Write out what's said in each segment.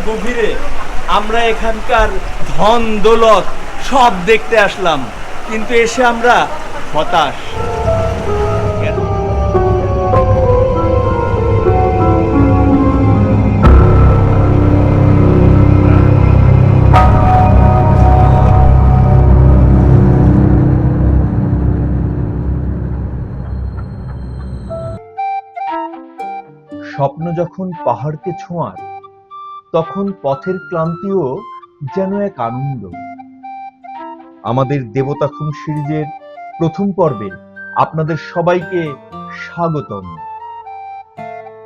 গভীরে আমরা এখানকার ধন দৌলত সব দেখতে আসলাম, কিন্তু এসে আমরা হতাশ। স্বপ্ন যখন পাহাড়কে ছোঁয়ার, তখন পথের ক্লান্তিও যেন এক আনন্দ। আমাদের দেবতা খুন সিরিজের প্রথম পর্বে আপনাদের সবাইকে স্বাগতম।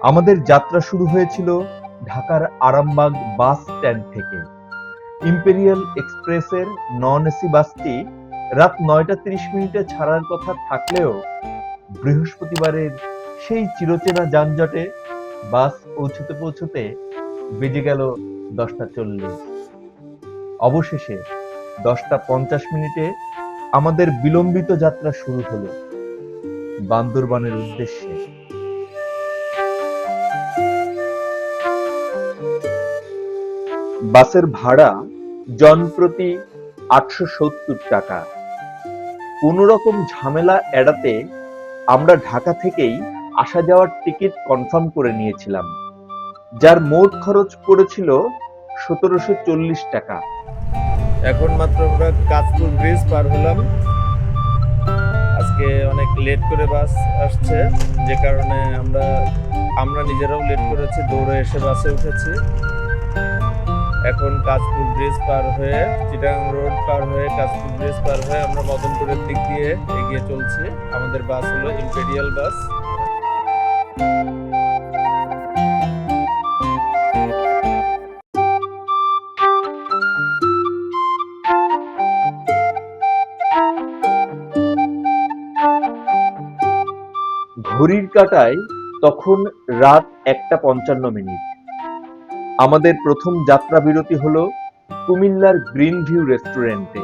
আমাদের যাত্রা শুরু হয়েছিল ঢাকার আরামবাগ বাস স্ট্যান্ড থেকে। ইম্পেরিয়াল এক্সপ্রেসের নন এসি বাসটি রাত 9টা 30 মিনিটে ছাড়ার কথা থাকলেও বৃহস্পতিবারের সেই চিরচেনা যানজটে বাস পৌঁছতে পৌঁছতে বেজে গেল 10টা 40। অবশেষে 10টা 50 মিনিটে আমাদের বিলম্বিত যাত্রা শুরু হলো বান্দরবানের উদ্দেশ্যে। বাসের ভাড়া জনপ্রতি 870 টাকা। কোন রকম ঝামেলা এড়াতে আমরা ঢাকা থেকেই আসা যাওয়ার টিকিট কনফার্ম করে নিয়েছিলাম, যার মোট খরচ পড়েছিল 1740 টাকা। এখন মাত্র আমরা কাঁচপুর ব্রিজ পার হলাম। আজকে অনেক লেট করে বাস আসছে, যে কারণে আমরা নিজেরাও লেট করেছি, দৌড়ে এসে বাসে উঠেছি। এখন কাঁচপুর ব্রিজ পার হয়ে, চিটাগাং রোড পার হয়ে, কাঁচপুর ব্রিজ পার হয়ে আমরা মদনপুরের দিক দিয়ে এগিয়ে চলছি। আমাদের বাস হলো ইম্পেরিয়াল বাস। ঘড়ির কাঁটায় তখন রাত 1টা 55 মিনিট। আমাদের প্রথম যাত্রা বিরতি হলো কুমিল্লার গ্রিন ভিউ রেস্টুরেন্টে।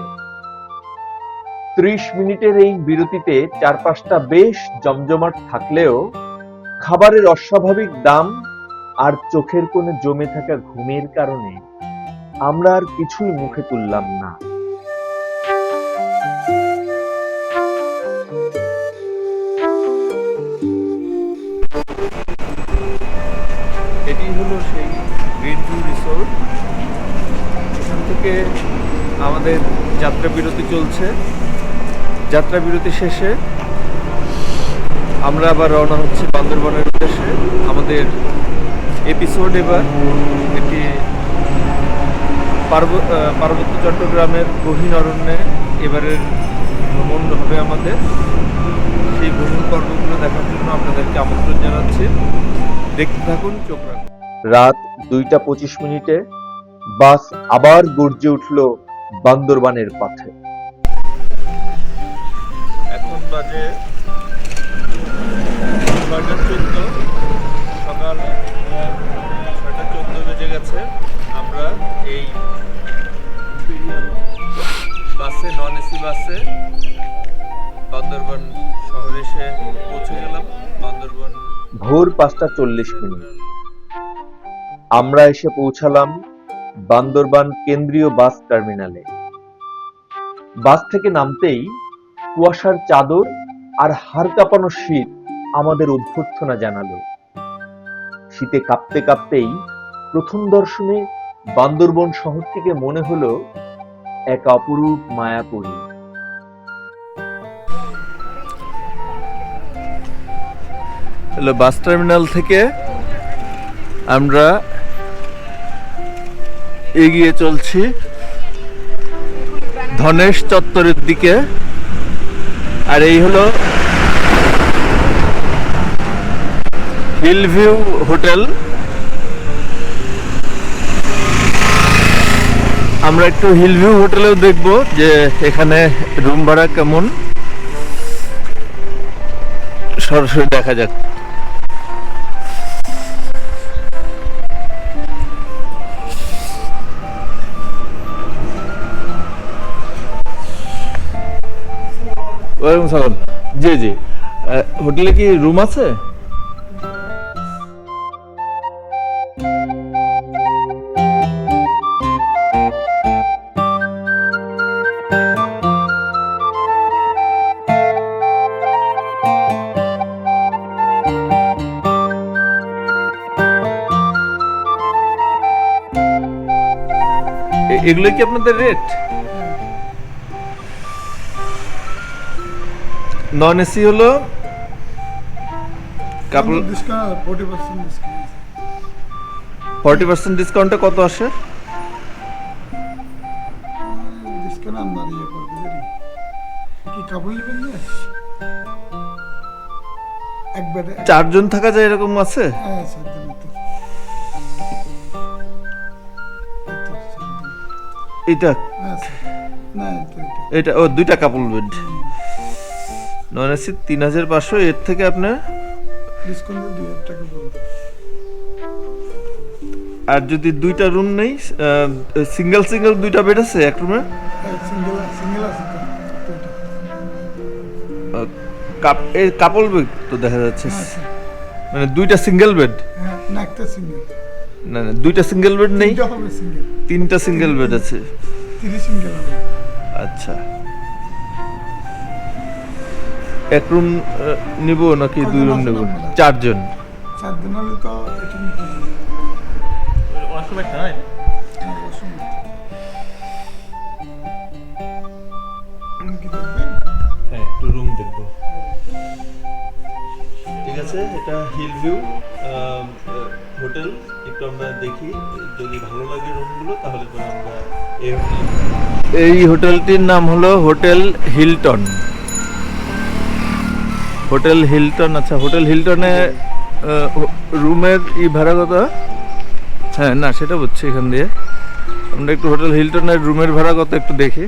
30 মিনিটের এই বিরতিতে চারপাশটা বেশ জমজমাট থাকলেও খাবারের অস্বাভাবিক দাম আর চোখের কোণে জমে থাকা ঘুমের কারণে আমরা আর কিছুই মুখে তুললাম না। এটি হলো সেই গ্রিন ভিউ রিসোর্ট। এখান থেকে আমাদের যাত্রা বিরতি চলছে। যাত্রা বিরতি শেষে আমরা আবার রওনা হচ্ছি বান্দরবানের উদ্দেশ্যে। আমাদের এপিসোড এবার এটি পার্বত্য চট্টগ্রামের গহীন অরণ্যে এবারের ভ্রমণ হবে আমাদের। সেই ভ্রমণ পর্বগুলো দেখার জন্য আপনাদেরকে আমন্ত্রণ জানাচ্ছি। দেখতে থাকুন, চোখ রাখুন। রাত 2টা 25 মিনিটে বাস আবার গর্জে উঠল বান্দরবানের পথে। এখন বাজে 6:14, সকাল 6:14 বেজে গেছে। আমরা এই ইম্পেরিয়াল বাসে, নন এসি বাসে বান্দরবান শহরে এসে পৌঁছে গেলাম। বান্দরবান ভোর 5টা 40 মিনিট আমরা এসে পৌঁছালাম বান্দরবান কেন্দ্রীয় বাস টার্মিনালে। বাস থেকে নামতেই কুয়াশার চাদর আর হাড় কাঁপানো শীত আমাদের অভ্যর্থনা জানালো। শীতে কাঁপতে কাঁপতেই প্রথম দর্শনে বান্দরবন শহরটিকে মনে হলো এক অপরূপ মায়াপুরী। হলো বাস টার্মিনাল থেকে আমরা এগিয়ে চলছি ধনেশ চত্বরের দিকে। আর এই হলো হিল ভিউ হোটেল। আমরা একটু হিল ভিউ হোটেলেও দেখবো যে এখানে রুম ভাড়া কেমন, সরাসরি দেখা যাক। ওয়ালাইকুম সালাম। জি জি, হোটেলে কি রুম আছে? এগুলো কি আপনাদের রেট? নন এসি হলো কাপল ডিসকাউন্ট 40% ডিসকাউন্ট 40% ডিসকাউন্টে কত আসে? ডিসকাউন্ট আমরা ইয়ে করবো জানি কি কাপড় নেবেন না এক বেডে 4 জন থাকা যায় এরকম আছে? হ্যাঁ স্যার দেন তো এটা হ্যাঁ স্যার না এটা ও দুইটা কাপল বেড নন এসি 3500, এর থেকে আপনার ডিসকাউন্ট 2000 টাকা বলুন। আর যদি দুইটা রুম নেই, সিঙ্গেল সিঙ্গেল দুইটা বেড আছে এক রুমে? সিঙ্গেল সিঙ্গেল আছে তো কাপল বেড তো দেখা যাচ্ছে, হ্যাঁ স্যার মানে দুইটা সিঙ্গেল বেড? হ্যাঁ না একটা সিঙ্গেল না না, দুইটা সিঙ্গেল বেড নেই, তিনটা হবে সিঙ্গেল, তিনটা সিঙ্গেল বেড আছে। 3 সিঙ্গেল হবে। আচ্ছা, এক রুম নিব নাকি দুই রুম নেব? 4 জন। 4 দিন হলে তো এটা নিতে হবে। ওয়াশরুম একটা নাই? হ্যাঁ, washroom আছে। আপনি কি দেখবেন? হ্যাঁ, একটু রুম দেখবো। ঠিক আছে, এটা হিল ভিউ হোটেল, একটু আমরা দেখি, যদি ভালো লাগে রুমগুলো তাহলে পরে আমরা এই হোটেলটির নাম হলো হোটেল হিলটন। Hotel Hilton. আচ্ছা, হোটেল হিলটনে রুমের ভাড়া কত? হ্যাঁ না, সেটা বুঝছি, এখান দিয়ে আমরা একটু হোটেল হিলটনের রুমের ভাড়া কত একটু দেখি।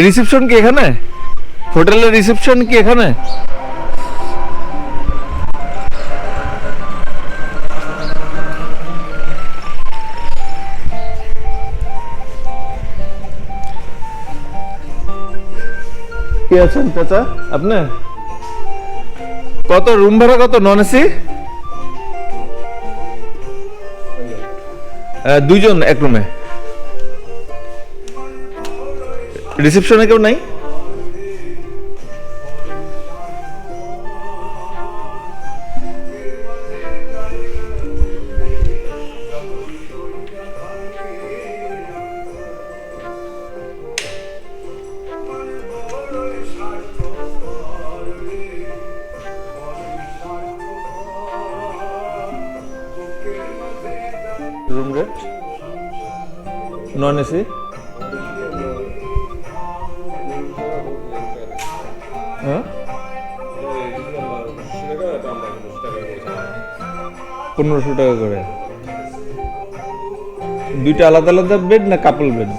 রিসেপশন কি এখানে? হোটেলের রিসেপশন কি এখানে? কে আছেন চাচা আপনি? কত রুম ভাড়া কত নন এসি? 2 জন এক রুমে। রিসেপশনে কেউ নাই? Room rate non AC? হ্যাঁ, 1500 টাকা করে। দুইটা আলাদা আলাদা বেড না কাপল বেড?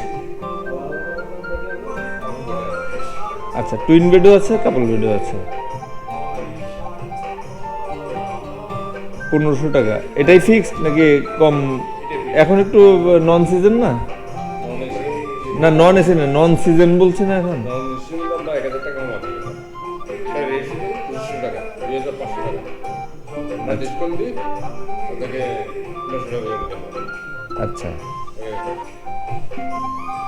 আচ্ছা, টুইন বেডও আছে, কাপল বেডও আছে। 1500 টাকা। এটাই ফিক্সড নাকি কম? এখন একটু নন সিজন না? না নন এসি না, নন সিজন বলছি না এখন। আচ্ছা,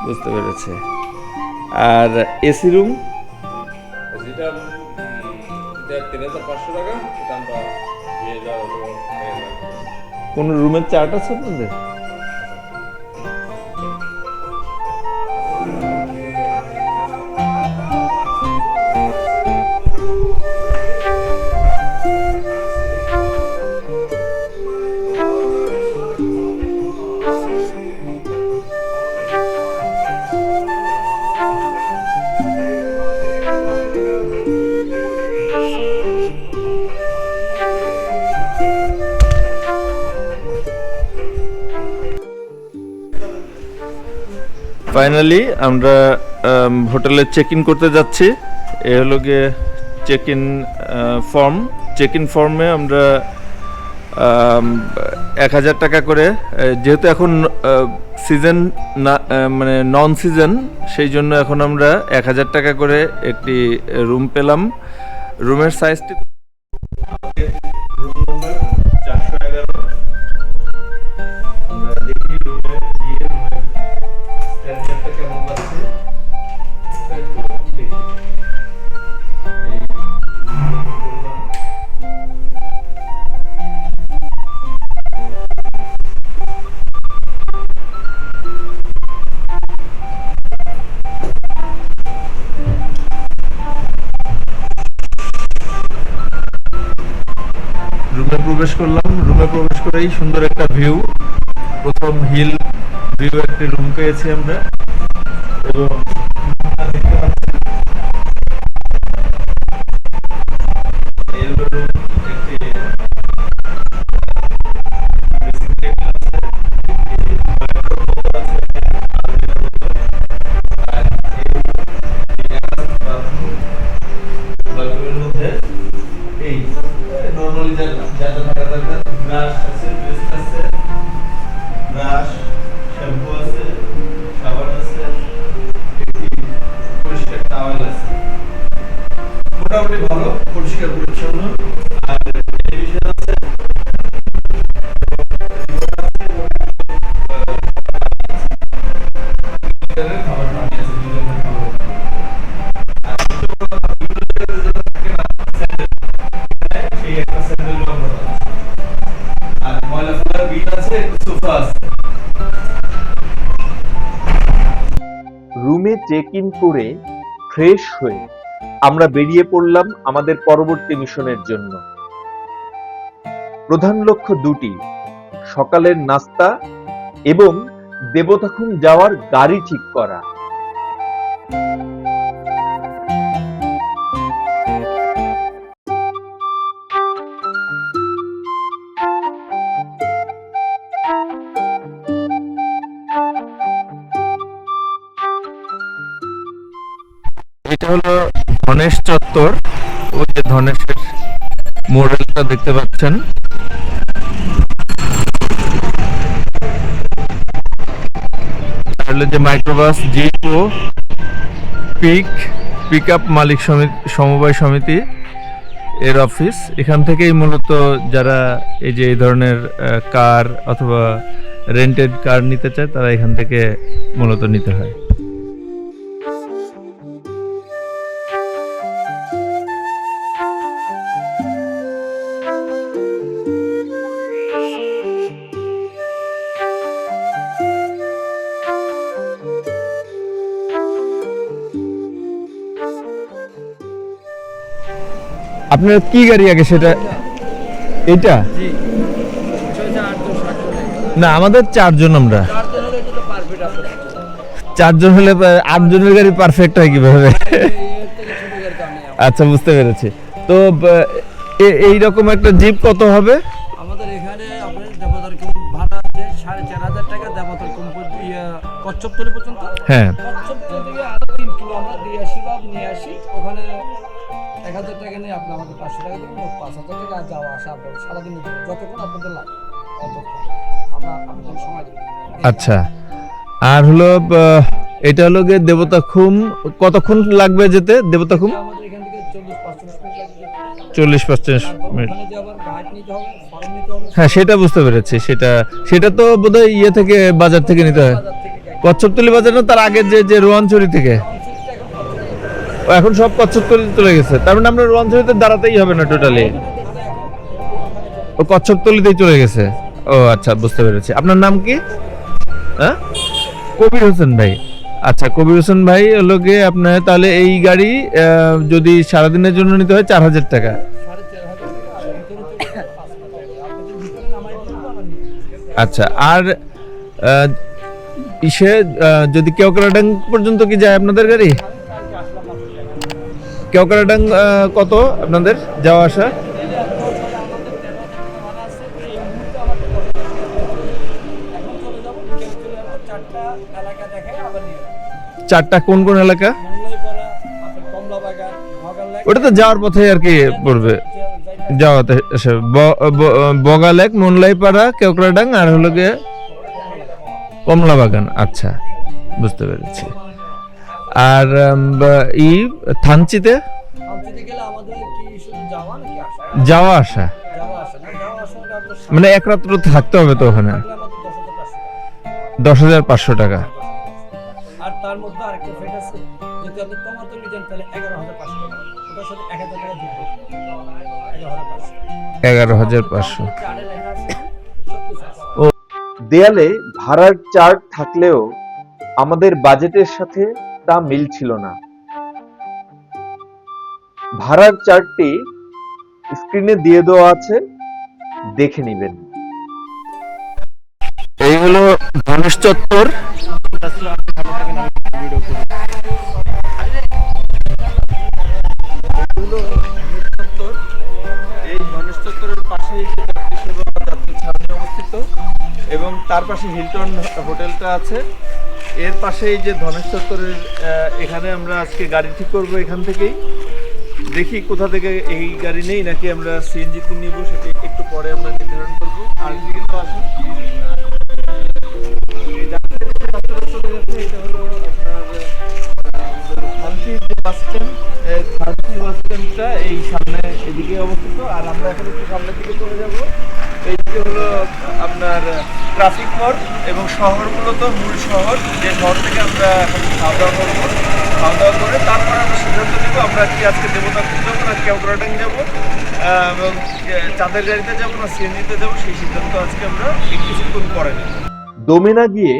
বুঝতে পেরেছি। আর এসি রুম? যেটা 3500 টাকা, এটা আমরা দিয়ে দেওয়া হলো। কোন রুমের চার্ট আছে আপনাদের? ফাইনালি আমরা হোটেলে চেক ইন করতে যাচ্ছি। এ হলো গিয়ে check in form. Check in ফর্মে আমরা 1000 টাকা করে, যেহেতু এখন সিজন না, মানে নন সিজন, সেই জন্য এখন আমরা 1000 টাকা করে একটি রুম পেলাম। রুমের সাইজটি রুম নম্বর 411। আমরা দেখি রুমে গিয়ে রুমের স্ট্যান্ডার্ডটা কেমন পাচ্ছি একটু দেখি। এই প্রবেশ করলাম। রুমে প্রবেশ করেই সুন্দর একটা ভিউ, প্রথম হিল ভিউ একটি রুম পেয়েছি আমরা। এবং দেখতে পাচ্ছেন এই হলো room, একটি dressing table আছে, একটি wardrobe আছে, আর এই বাথরুমের মধ্যে এই নরমালি যা থাকা দরকার, ব্রাশ আছে, পেস্ট আছে, ব্রাশ, শ্যাম্পু আছে, সাবান আছে, একটি পরিষ্কার টাওয়েল আছে। মোটামুটি ভালো পরিষ্কার পরিচ্ছন্ন। আর টেলিভিশন আছে, খাবার পানি আছে, দুজনের খাবার। আর সবচেয়ে বড় কথা, বিভিন্ন যেটা থাকে না স্যান্ডেল, সেই একটা স্যান্ডেল আমরা পাচ্ছি। আর ময়লা ফেলার বিন আছে, একটা সোফা আছে। রুমে চেক ইন করে ফ্রেশ হয়ে আমরা বেরিয়ে পড়লাম আমাদের পরবর্তী মিশনের জন্য। প্রধান লক্ষ্য দুটি, সকালের নাস্তা এবং দেবতাখুম যাওয়ার গাড়ি ঠিক করা। এটা হলো ধনেশ চত্বর। ওই যে ধনেশের মডেলটা দেখতে পাচ্ছেন। তাহলে যে মাইক্রোবাস জিপো পিক আপ মালিক সমবায় সমিতি এর অফিস। এখান থেকেই মূলত যারা এই যে এই ধরনের কার অথবা রেন্টেড কার নিতে চায় তারা এখান থেকে মূলত নিতে হয়। আপনার কি গাড়ি আগে সেটা? এটা না, আমাদের চারজন, আমরা চারজন হলে 8 জনের গাড়ি পারফেক্ট হয় কিভাবে? আচ্ছা, বুঝতে পেরেছি। তো এইরকম একটা জিপ কত হবে? আমাদের এখানে আপনার দেবতারকুম ভাড়া আছে 4,500 টাকা, দেবতারকুম কচ্ছপতলি পর্যন্ত। হ্যাঁ, কচ্ছপতলি থেকে আরো 3 কিলো আমরা দিয়ে আসি বা নিয়ে আসি, ওখানে 1,000 টাকা নিয়ে আপনি আমাদের 500 টাকা দেবেন, 5,000 টাকা যাওয়া আসা আপনার সারাদিন যতক্ষণ আপনাদের লাগে ততক্ষণ আমরা আপনাদের সময় দেবো। আচ্ছা। আর হলো এটা হলো গিয়ে দেবতাখুম কতক্ষণ লাগবে যেতে? দেবতাখুম আমাদের এখান থেকে 40-45 মিনিট লাগবে। 40-45 মিনিট। ওখানে যে আবার গাইড নিতে হবে, ফর্ম নিতে হবে, হ্যাঁ, সেটা বুঝতে পেরেছি। সেটা তো বোধহয় ইয়ে থেকে, বাজার থেকে নিতে হয়। বাজার থেকে গাইড। কচ্ছপতলি বাজার না, তার আগে যে রোয়াঞ্চড়ি থেকে? ও, এখন সব কচ্ছপতলি চলে গেছে। তার মানে আমরা রোয়াঞ্চড়িতে দাঁড়াতেই হবে না টোটালি, ও কচ্ছপতলিতেই চলে গেছে। ও আচ্ছা, বুঝতে পেরেছি। আপনার নাম কি? হ্যাঁ, কবির হোসেন ভাই। আচ্ছা, কবির হোসেন ভাই হলো গিয়ে আপনার তাহলে এই গাড়ি যদি সারাদিনের জন্য নিতে হয় 4,000 টাকা। 4,500 টাকা আপনাদের ভিতরে নামাই দিলে আবার নিয়ে। আচ্ছা, আর ইসে যদি কেওক্রাডাং পর্যন্ত কি যায় আপনাদের গাড়ি? কেওক্রাডাং কত আপনাদের যাওয়া আসা? চারটা কোন কোন এলাকা? ওটা তো যাওয়ার পথে আর কি পড়বে, যাওয়াতে এসে বগালেক, মনলাইপাড়া, কেওক্রাডাং আর হলো গিয়ে কমলা বাগান। আচ্ছা, বুঝতে পেরেছি। আর থানচিতে যাওয়া আসা, মানে এক রাত্র থাকতে হবে তো ওখানে? 10,500 টাকা। আর তার মধ্যে আরেকটা ফেট আছে, যদি আপনি টমেটো নিতেন তাহলে 11,500 টাকা, ওটার সাথে 1,000 টাকা যোগ করতে 11,500। 11,500। চারে লেখা আছে সবকিছু আছে। ও, দেয়ালে ভাড়ার চার্ট থাকলেও আমাদের বাজেটের সাথে তা মিলছিল না। ভাড়ার চার্টটি স্ক্রিনে দিয়ে দেওয়া আছে, দেখে নেবেন। এই হলো ধনেশ চত্বর। এই ধনেশ চত্বরের পাশেই যে যাত্রী সেবা যাত্রী ছাউনি অবস্থিত এবং তার পাশে হিলটন হোটেলটা আছে। এর পাশেই যে ধনেশ চত্বরের এখানে আমরা আজকে গাড়ি ঠিক করব। এখান থেকেই দেখি কোথা থেকে এই গাড়ি নেই নাকি আমরা সিএনজিতে নিব, সেটা একটু পরে আমরা নির্ধারণ করবো। আর এদিকে তো আসুন, এই যাত্রীদের যে রাস্তাটা চলে গেছে এটা হলো আপনার থানচির যে বাস স্ট্যান্ড। থানচি বাস স্ট্যান্ডটা এই সামনে এদিকে অবস্থিত। আর আমরা এখন একটু সামনের দিকে চলে যাব। এইদিকে হলো আপনার ট্রাফিক মোড় এবং শহর, মূলত মূল শহর, যে শহর থেকে আমরা এখন খাওয়া দাওয়া করবো। খাওয়া দাওয়া করে তারপর আমরা সিদ্ধান্ত নেবো আমরা কি আজকে দেবতাপুর যাবো না কেওক্রাডাং যাবো এবং চাঁদের গাড়িতে যাবো না সিএনজিতে যাবো, সেই সিদ্ধান্ত আজকে আমরা কিছুক্ষণ পরে নেব। দোমেনা গিয়ে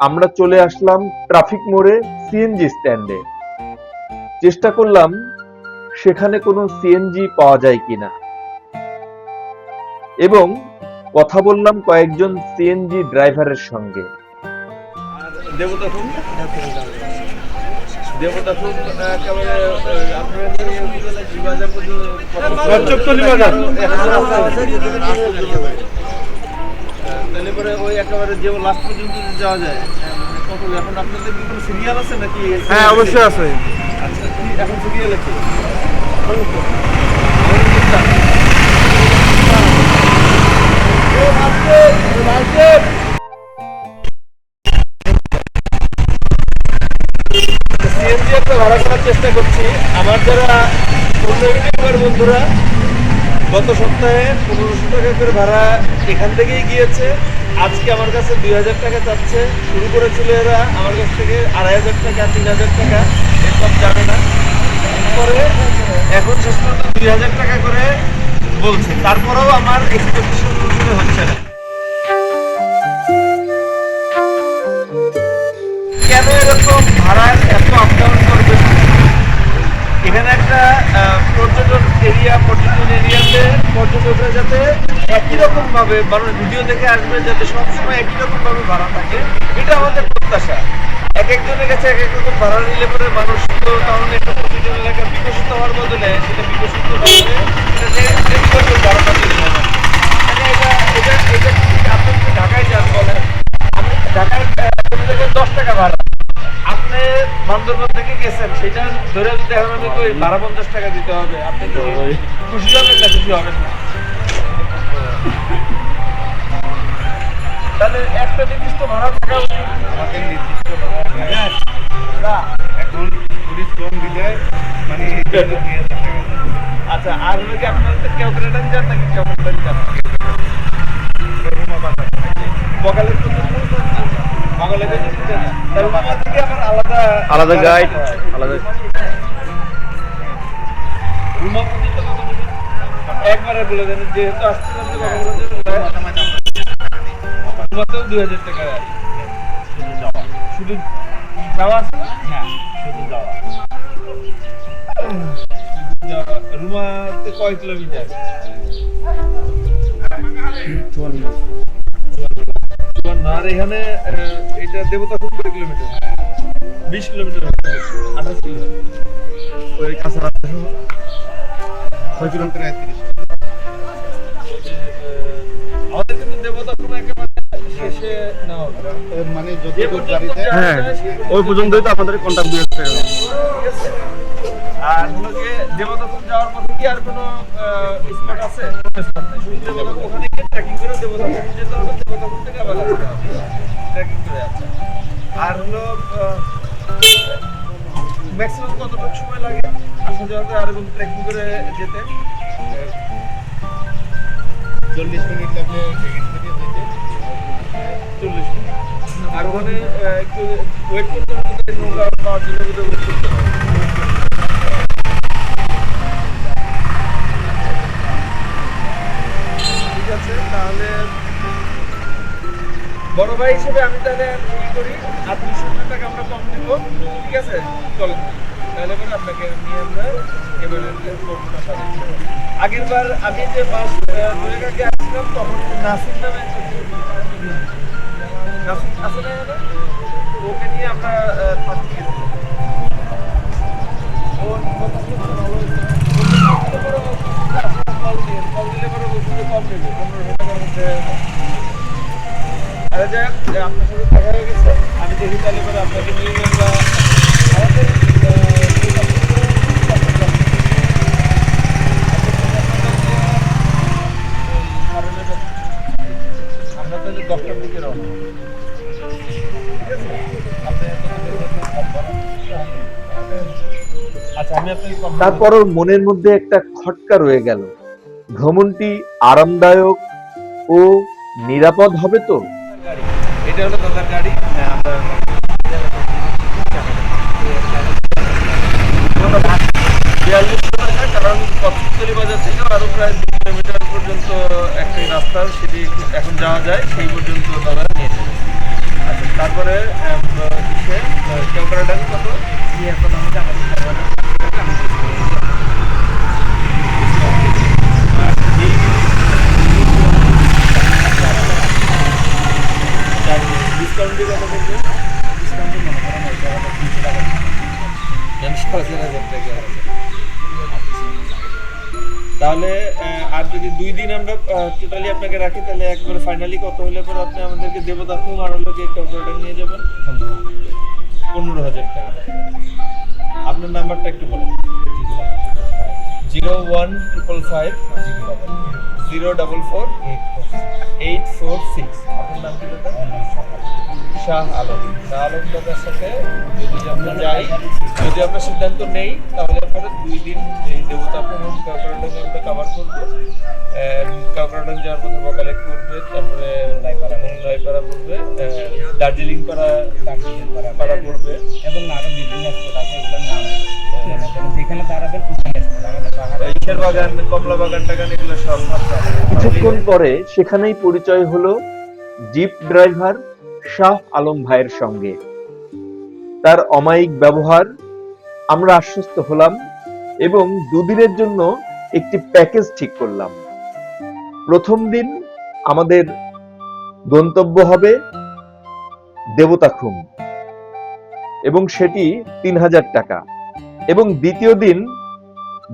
আমরা চলে আসলাম ট্রাফিক মোড়ে সিএনজি স্ট্যান্ডে। চেষ্টা করলাম সেখানে কোনো সিএনজি পাওয়া যায় কিনা এবং কথা বললাম কয়েকজন সিএনজি ড্রাইভারের সঙ্গে। দেবতাপুর একেবারে আপনাদের বাজার তাহলে পরে ওই একেবারে যে লাস্ট পর্যন্ত যাওয়া যায় কত? এখন আপনাদের কি কোনো সিরিয়াল আছে নাকি? হ্যাঁ, অবশ্যই আছে। আচ্ছা, কি এখন সিরিয়াল আছে? সিএনজি একটা ভাড়া করার চেষ্টা করছি। আমার যারা অন্য ইউটিউবার বন্ধুরা গত সপ্তাহে 1500 টাকা করে ভাড়া এখান থেকেই গিয়েছে, আজকে আমার কাছে 2000 টাকা চাচ্ছে। শুরু করেছিল এরা আমার কাছ থেকে 2500 টাকা 3000 টাকা, এসব যাবে না। পরে এখন শেষ পর্যন্ত 2000 টাকা করে বলছে, তারপরেও আমার এক্সপেকটেশন অনুসারে হচ্ছে না। কেন এরকম ভাড়া এত আপ ডাউন করবে? এখানে একটা পর্যটন এরিয়াতে পর্যটকরা যাতে একই রকম ভাবে মানুষ ভিডিও দেখে আসবে, যাতে সবসময় একই রকম ভাবে ভাড়া থাকে, এটা আমাদের প্রত্যাশা। এক একজনের কাছে এক এক রকম ভাড়া নিলে পরে মানুষ তো তাহলে একটা পর্যটন এলাকা বিকশিত হওয়ার বদলে সেটা বিকশিত হয়ে ভাড়াটা তৈরি হবে। এটা আপনি যদি ঢাকায় যান বলেন, আমি ঢাকায় 10 টাকা ভাড়া, আপনি বান্দরবান থেকে গেছেন, সেটা ধরে যদি এখন আমি 12-50 টাকা দিতে হবে, আপনি কি খুশি হবেন না খুশি হবেন না? তাহলে একটা নির্দিষ্ট ভাড়া থাকা উচিত। আমাদের নির্দিষ্ট ভাড়া এখন পুলিশ কম দিলে মানে আচ্ছা। আর হলো কি আপনারা তো কেওক্রাডাং যান নাকি কেওক্রাডাং যান? বগালে তো বগালে তো যান না, তাহলে মামা থেকে আমার আলাদা গাইড আলাদা রুমা পর্যন্ত একবারে বলে দেন, যেহেতু আসছিলাম যে রুমাতেও 2000 টাকা শুধু যাওয়া আছে না? হ্যাঁ, শুধু যাওয়া। রুমাতে কয় কিলোমিটার? 54। আর এখানে এটা দেবতাপুর কয় কিলোমিটার? 20 kilometre, 28 kilometre. ওই কাঁচা রাস্তা সহ 6 কিলোমিটার 31। আমাদের কিন্তু দেবতাপুর একেবারে শেষে না হবে, মানে যতটুকু গাড়িতে ওই পর্যন্তই তো আপনাদের কন্টাক্ট দিয়ে আসতে হবে। ঠিক আছে। আর হলো যে দেবতাপুর যাওয়ার পথে কি আর কোনো স্পট আছে? স্পট নাই, শুধু দেবতাপুর ওখানে গিয়ে ট্রেকিং করে দেবতাপুর যেতে হবে, দেবতাপুর থেকে আবার আসতে হবে ট্রেকিং করে। আছে আর হলো ম্যাক্সিমাম কতটুকু সময় লাগে আসা যাওয়াতে আর এবং ট্রেকিং করে যেতে? 40 মিনিট লাগবে ট্রেকিং করে যেতে, 40 মিনিট। আর ওখানে একটু ওয়েট করতে হবে, নৌকা পাওয়ার জন্য ওয়েট করতে হবে। ঠিক আছে, তাহলে বড় ভাই হিসেবে আমি তাহলে কি করি, আর 200 টাকা আমরা কম দিব। ঠিক আছে, চলেন। তাহলে পরে আপনাকে নিয়ে আমরা এবারে পর্বটা সাজাচ্ছি। আগের বার আমি যে বাস ধরে কাকে আসছিলাম তখন নাসির নামে নাসির আছে না এখানে? ওকে নিয়ে আমরা থাকতে গেছিলাম। ও নতুন নতুন ভালো হয়েছে। কল দিলে পরে ওষুধে কম দেবে 1500 টাকার মধ্যে। আরে যাক, আপনার সাথে দেখা হয়ে গেছে। আমি দেখি তাহলে পরে আপনাকে নিয়ে আমরা আমাদের আমরা তাহলে 10টার দিকে রওনা হব। ঠিক আছে? আপনি আচ্ছা, আমি আপনাকে তারপর ওর মনের মধ্যে একটা খটকা রয়ে গেল, ভ্রমণটি আরামদায়ক ও নিরাপদ হবে তো? গাড়ি, এটা হলো দাদার গাড়ি। হ্যাঁ, আমরা 42 টাকা, কারণ কক্সবাজার বাজার থেকে আরো প্রায় 2 কিলোমিটার পর্যন্ত একটা রাস্তা, সেটি এখন যাওয়া যায়, সেই পর্যন্ত দাদা নিয়ে যাবে। আচ্ছা, তারপরে কেওক্রাডাং কত? এখন আমাদের ডিসকাউন্ট দিয়ে কত করবে? ডিসকাউন্টে মনে করেন এটা 200 টাকা, 7,000 টাকা আছে। তাহলে আর যদি 2 দিন আমরা টোটালি আপনাকে রাখি, তাহলে একবারে ফাইনালি কত হলে পরে আপনি আমাদেরকে দেবদাখুম আর হলো গিয়ে কেওক্রাডাং নিয়ে যাবেন? 15,000 টাকা। আপনার নাম্বারটা একটু বলেন। 01555 044 846। আপনার নাম কি দাদা? শাহ আলম। শাহ আলম দাদার সাথে যদি আমরা যাই, যদি আমরা সিদ্ধান্ত নেই, তাহলে পরে 2 দিন এই দেবতাখুম কেওক্রাডাং আমরা কভার করবো। কেওক্রাডাং যাওয়ার কথা বকালে করবে, তারপরে রায়পাড়া পড়বে, দার্জিলিং পাড়া পড়বে, এবং আরো বিভিন্ন স্পট আছে, এগুলোর নাম যেখানে দাঁড়াবেন ঈশ্বর বাগান, কমলা বাগান টাগান, এগুলো সব। কিছুক্ষণ পরে সেখানেই পরিচয় হলো জিপ ড্রাইভার শাহ আলম ভাইয়ের সঙ্গে। তার অমায়িক ব্যবহার আমরা আশ্বস্ত হলাম এবং 2 দিনের জন্য একটি প্যাকেজ ঠিক করলাম। প্রথম দিন আমাদের গন্তব্য হবে দেবতাখুম এবং সেটি 3000 টাকা, এবং দ্বিতীয় দিন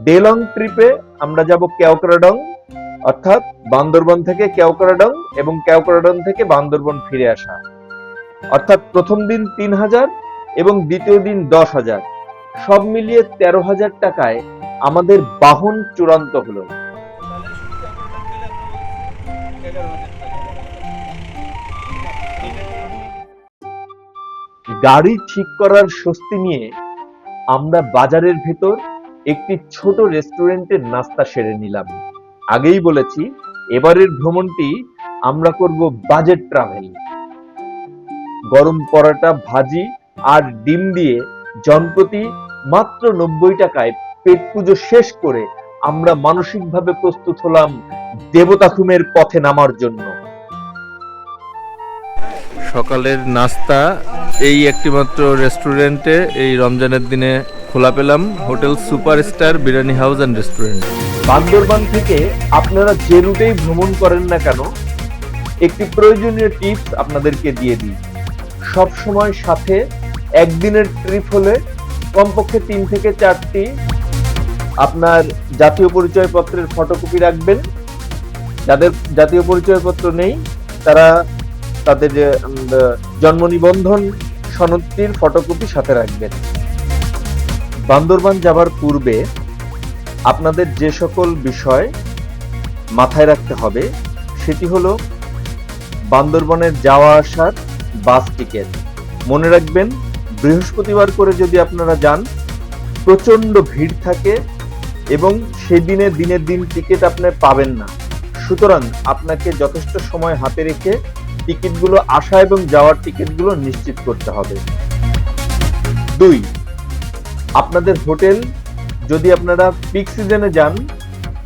ডে লং ট্রিপে আমরা যাব কেওক্রাডং, অর্থাৎ বান্দরবন থেকে কেওক্রাডং এবং কেওক্রাডং থেকে বান্দরবন ফিরে আসা। অর্থাৎ প্রথম দিন 3000 এবং দ্বিতীয় দিন 10,000, সব মিলিয়ে 13,000 টাকায় আমাদের বাহন চূড়ান্ত হলো। গাড়ি ঠিক করার স্বস্তি নিয়ে আমরা বাজারের ভেতর একটি ছোট রেস্টুরেন্টের নাস্তা সেরে নিলাম। আগেই বলেছি, এবারের ভ্রমণটি আমরা করব বাজেট ট্রাভেল। গরম পরোটা, ভাজি আর ডিম দিয়ে জনপ্রতি মাত্র 90 টাকায় পেট পুজো শেষ করে আমরা মানসিকভাবে প্রস্তুত হলাম দেবতাখুমের পথে নামার জন্য। সকালের নাস্তা এই একটিমাত্র রেস্টুরেন্টে এই রমজানের দিনে খোলা পেলাম, hotel superstar biryani house and restaurant. Bandarban থেকে আপনারা যে রুটেই ভ্রমণ করেন না কেন, একটি প্রয়োজনীয় টিপস আপনাদেরকে দিয়ে দিই। সব সময় সাথে একদিনের ট্রিপ হলে কমপক্ষে 3 থেকে 4টি আপনার জাতীয় পরিচয়পত্রের ফটোকপি রাখবেন। যাদের জাতীয় পরিচয়পত্র নেই, তারা তাদের জন্ম নিবন্ধন সনদটির ফটোকপি সাথে রাখবেন। বান্দরবান যাবার পূর্বে আপনাদের যে সকল বিষয় মাথায় রাখতে হবে, সেটি হলো বান্দরবনের যাওয়া আসার বাস টিকিট। মনে রাখবেন, বৃহস্পতিবার করে যদি আপনারা যান, প্রচন্ড ভিড় থাকে এবং সেদিনে দিনের দিন টিকিট আপনি পাবেন না। সুতরাং আপনাকে যথেষ্ট সময় হাতে রেখে টিকিটগুলো, আসা এবং যাওয়ার টিকিটগুলো নিশ্চিত করতে হবে। 2, আপনাদের হোটেল, যদি আপনারা পিক সিজনে যান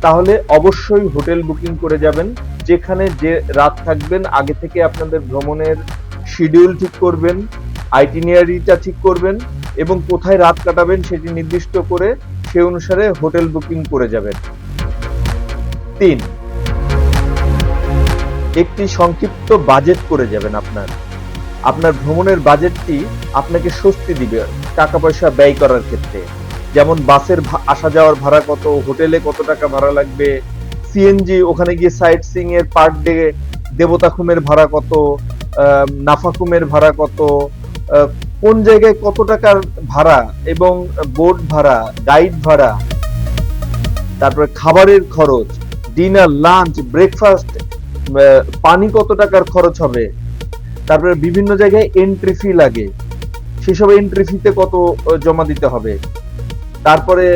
তাহলে অবশ্যই হোটেল বুকিং করে যাবেন। যেখানে যে রাত থাকবেন আগে থেকে আপনাদের ভ্রমণের শিডিউল ঠিক করবেন, আইটিনারিটা ঠিক করবেন এবং কোথায় রাত কাটাবেন সেটি নির্দিষ্ট করে সে অনুসারে হোটেল বুকিং করে যাবেন। 3, একটি সংক্ষিপ্ত বাজেট করে যাবেন। আপনার ভ্রমণের বাজেটটি আপনাকে স্বস্তি দিবে টাকা পয়সা ব্যয় করার ক্ষেত্রে। যেমন বাসের আসা যাওয়ার ভাড়া কত, হোটেলে কত টাকা ভাড়া লাগবে, সিএনজি ওখানে গিয়ে সাইট সিইং এর পার ডে দেবতাখুমের ভাড়া কত, নাফাকুমের ভাড়া কত, কোন জায়গায় কত টাকার ভাড়া এবং বোট ভাড়া, গাইড ভাড়া, তারপরে খাবারের খরচ, ডিনার, লাঞ্চ, ব্রেকফাস্ট, পানি কত টাকার খরচ হবে, তারপরে বিভিন্ন জায়গায় এন্ট্রি ফি লাগে, সেসব এন্ট্রি ফিতে কত জমা দিতে হবে, তারপরে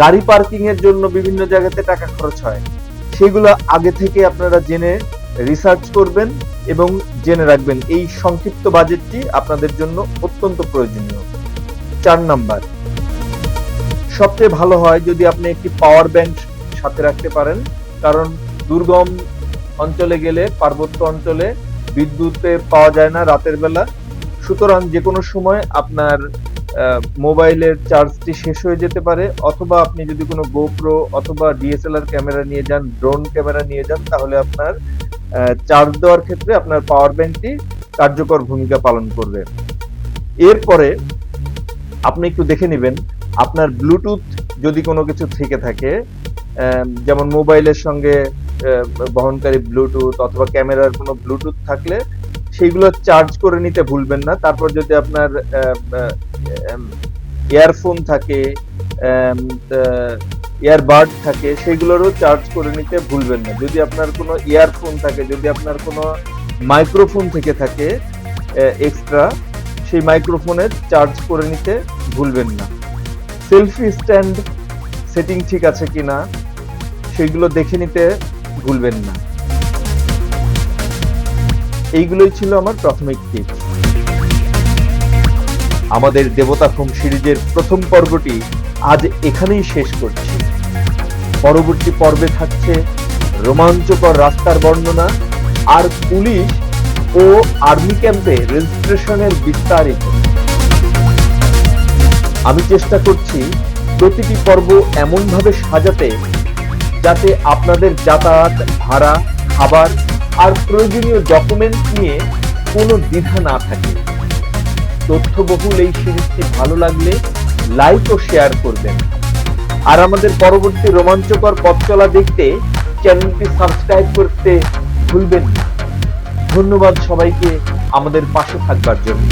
গাড়ি পার্কিং এর জন্য বিভিন্ন জায়গাতে টাকা খরচ হয়, সেগুলো আগে থেকে আপনারা জেনে রিসার্চ করবেন এবং জেনে রাখবেন। এই সংক্ষিপ্ত বাজেটটি আপনাদের জন্য অত্যন্ত প্রয়োজনীয়। 4 নাম্বার, সবচেয়ে ভালো হয় যদি আপনি একটি পাওয়ার ব্যাংক সাথে রাখতে পারেন, কারণ দুর্গম অঞ্চলে গেলে, পার্বত্য অঞ্চলে বিদ্যুতে পাওয়া যায় না রাতের বেলা, সুতরাং যে কোনো সময় আপনার মোবাইলের চার্জটি শেষ হয়ে যেতে পারে, অথবা আপনি যদি কোনো গোপ্রো অথবা ডিএসএলআর ক্যামেরা নিয়ে যান, ড্রোন ক্যামেরা নিয়ে যান, তাহলে আপনার চার্জ দেওয়ার ক্ষেত্রে আপনার পাওয়ার ব্যাংকটি কার্যকর ভূমিকা পালন করবে। এরপরে আপনি একটু দেখে নেবেন আপনার ব্লুটুথ যদি কোনো কিছু থেকে থাকে, যেমন মোবাইলের সঙ্গে বহনকারী ব্লুটুথ অথবা ক্যামেরার কোনো ব্লুটুথ থাকলে সেইগুলো চার্জ করে নিতে ভুলবেন না। তারপর যদি আপনার ইয়ারফোন থাকে, ইয়ারবাড থাকে, সেগুলোরও চার্জ করে নিতে ভুলবেন না। যদি আপনার কোনো ইয়ারফোন থাকে, যদি আপনার কোনো মাইক্রোফোন থেকে থাকে এক্সট্রা, সেই মাইক্রোফোনের চার্জ করে নিতে ভুলবেন না। সেলফি স্ট্যান্ড সেটিং ঠিক আছে কিনা সেগুলো দেখে নিতে ভুলবেন না। এইগুলোই ছিল আমার প্রাথমিক টিপস। আমাদের দেবতাখুম সিরিজের প্রথম পর্বটি আজ এখানেই শেষ করছি। পরবর্তী পর্বে থাকছে রোমাঞ্চকর রাস্তার বর্ণনা আর পুলিশ ও আর্মি ক্যাম্পে রেজিস্ট্রেশনের বিস্তারিত। আমি চেষ্টা করছি প্রতিটি পর্ব এমনভাবে সাজাতে যাতে আপনাদের যাতায়াত, ভাড়া, খাবার আর প্রয়োজনীয় ডকুমেন্ট নিয়ে কোনো দ্বিধা না থাকে। তথ্যবহুল এই সিরিজটি ভালো লাগলে লাইক ও শেয়ার করবেন। আর আমাদের পরবর্তী রোমাঞ্চকর পথ চলা দেখতে চ্যানেলটি সাবস্ক্রাইব করতে ভুলবেন না। ধন্যবাদ সবাইকে আমাদের পাশে থাকবার জন্য।